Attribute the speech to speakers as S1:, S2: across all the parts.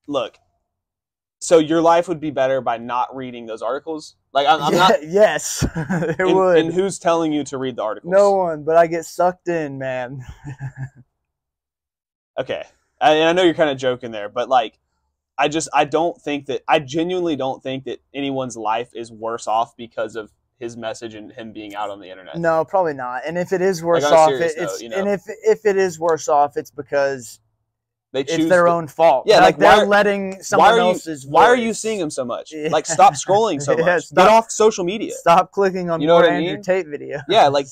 S1: look. So your life would be better by not reading those articles. Like I'm not.
S2: Yes, it would.
S1: And who's telling you to read the articles?
S2: No one, but I get sucked in, man.
S1: Okay, and I know you're kind of joking there, but like, I genuinely don't think that anyone's life is worse off because of his message and him being out on the internet.
S2: No, probably not. And if it is worse off, and if it is worse off, it's because it's their own fault.
S1: Yeah, like
S2: they're letting someone else's voice.
S1: Why are you seeing him so much? Yeah. Like, stop scrolling so much. Get off social media.
S2: Stop clicking on more Andrew Tate videos.
S1: Yeah, like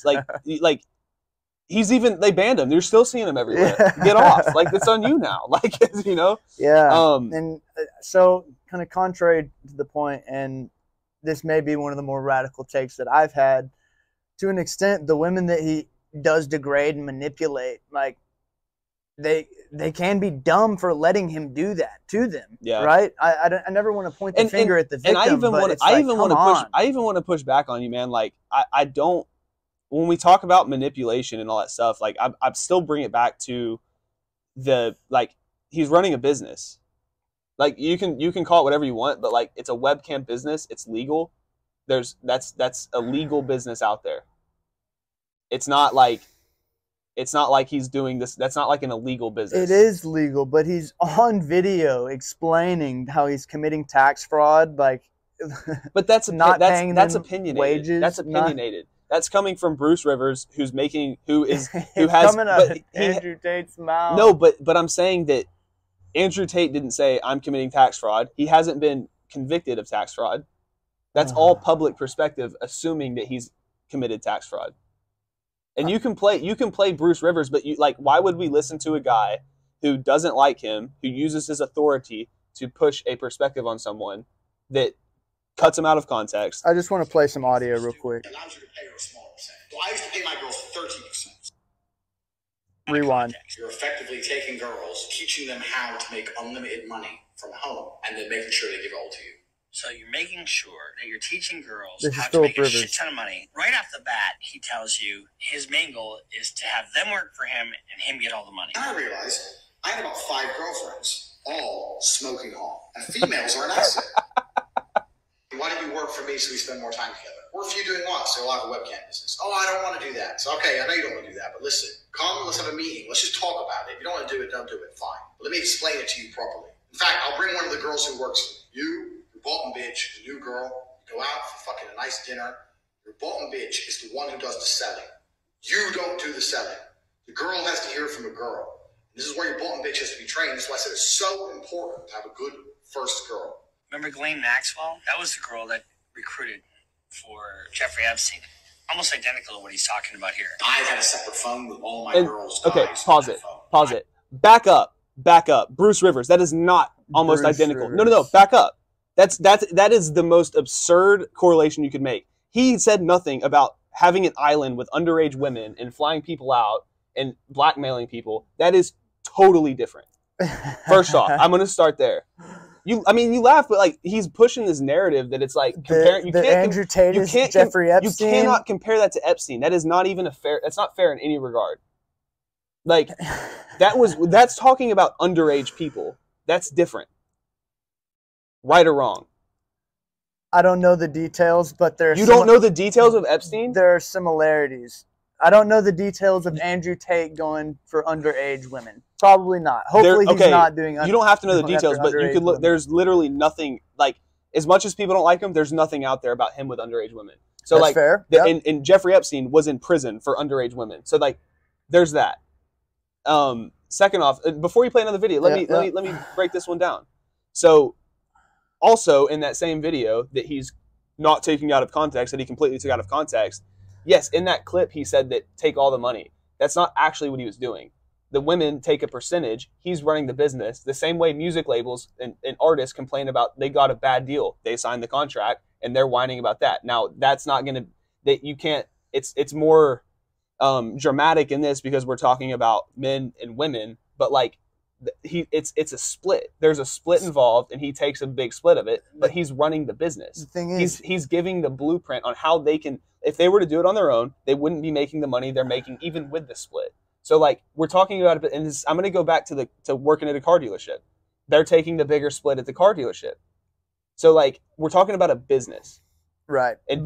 S1: they banned him. You're still seeing him everywhere. Yeah. Get off. Like, it's on you now. Like, you know.
S2: Yeah. And so, kind of contrary to the point, and this may be one of the more radical takes that I've had, to an extent, the women that he does degrade and manipulate, like, they can be dumb for letting him do that to them. Yeah. Right. I never want to point the finger at the victim. And I
S1: even want to push back on you, man. Like, I don't. When we talk about manipulation and all that stuff, like, I still bring it back to he's running a business. Like, you can call it whatever you want, but like, it's a webcam business. It's legal. That's a legal business out there. It's not like he's doing this. That's not like an illegal business.
S2: It is legal, but he's on video explaining how he's committing tax fraud. Like,
S1: but that's opinionated. Wages. That's opinionated. That's coming from Bruce Rivers, who has coming out of
S2: Andrew Tate's mouth.
S1: No, but I'm saying that Andrew Tate didn't say I'm committing tax fraud. He hasn't been convicted of tax fraud. That's all public perspective, assuming that he's committed tax fraud. And you can play Bruce Rivers, but why would we listen to a guy who doesn't like him, who uses his authority to push a perspective on someone that cuts him out of context?
S2: I just want to play some audio real quick.
S3: It allows you to pay her a small percentage. Well, I used to pay my girls 13%.
S2: Rewind.
S3: You're effectively taking girls, teaching them how to make unlimited money from home, and then making sure they give it all to you.
S4: So you're making sure that you're teaching girls
S2: how
S4: to make a shit ton of money. Right off the bat, he tells you his main goal is to have them work for him and him get all the money.
S3: And I realized I had about 5 girlfriends, all smoking hot, and females are an asset. Why don't you work for me so we spend more time together? Work for you doing what? So I'll have a webcam business. Oh, I don't want to do that. So, okay, I know you don't want to do that, but listen, come, let's have a meeting. Let's just talk about it. If you don't want to do it, don't do it. Fine. But let me explain it to you properly. In fact, I'll bring one of the girls who works for you. Your bottom bitch, the new girl, you go out for fucking a nice dinner. Your bottom bitch is the one who does the selling. You don't do the selling. The girl has to hear it from a girl. This is where your bottom bitch has to be trained. That's why I said it's so important to have a good first girl.
S4: Remember Ghislaine Maxwell? That was the girl that recruited for Jeffrey Epstein. Almost identical to what he's talking about here.
S3: I've had a separate phone with all my girls.
S1: Okay, pause it. Back up. Bruce Rivers. That is not almost identical. Rivers. No. Back up. That is the most absurd correlation you could make. He said nothing about having an island with underage women and flying people out and blackmailing people. That is totally different. First off, I'm going to start there. You laugh, but like, he's pushing this narrative that it's like comparing.
S2: Andrew Tate is Jeffrey Epstein.
S1: You cannot compare that to Epstein. That is not even that's not fair in any regard. Like, that's talking about underage people. That's different. Right or wrong?
S2: I don't know the details, but
S1: you don't know the details of Epstein?
S2: There are similarities. I don't know the details of Andrew Tate going for underage women. Probably not. Hopefully he's not doing.
S1: You don't have to know the details, but you could look. Women. There's literally nothing, like, as much as people don't like him, there's nothing out there about him with underage women. So
S2: that's
S1: like,
S2: fair.
S1: And Jeffrey Epstein was in prison for underage women. So like, there's that. Second off, before you play another video, let me break this one down. So, also in that same video that he's not taking out of context, that he completely took out of context. Yes, in that clip, he said that take all the money. That's not actually what he was doing. The women take a percentage. He's running the business. The same way music labels and artists complain about they got a bad deal. They signed the contract, and they're whining about that. Now, that's not going to – that you can't – it's more dramatic in this because we're talking about men and women. But, like, it's a split. There's a split involved, and he takes a big split of it. But he's running the business.
S2: The thing is –
S1: he's giving the blueprint on how they can – if they were to do it on their own, they wouldn't be making the money they're making even with the split. So, like, we're talking about it, and I'm going to go back to working at a car dealership. they're taking the bigger split at the car dealership. So, like, we're talking about a business.
S2: Right.
S1: And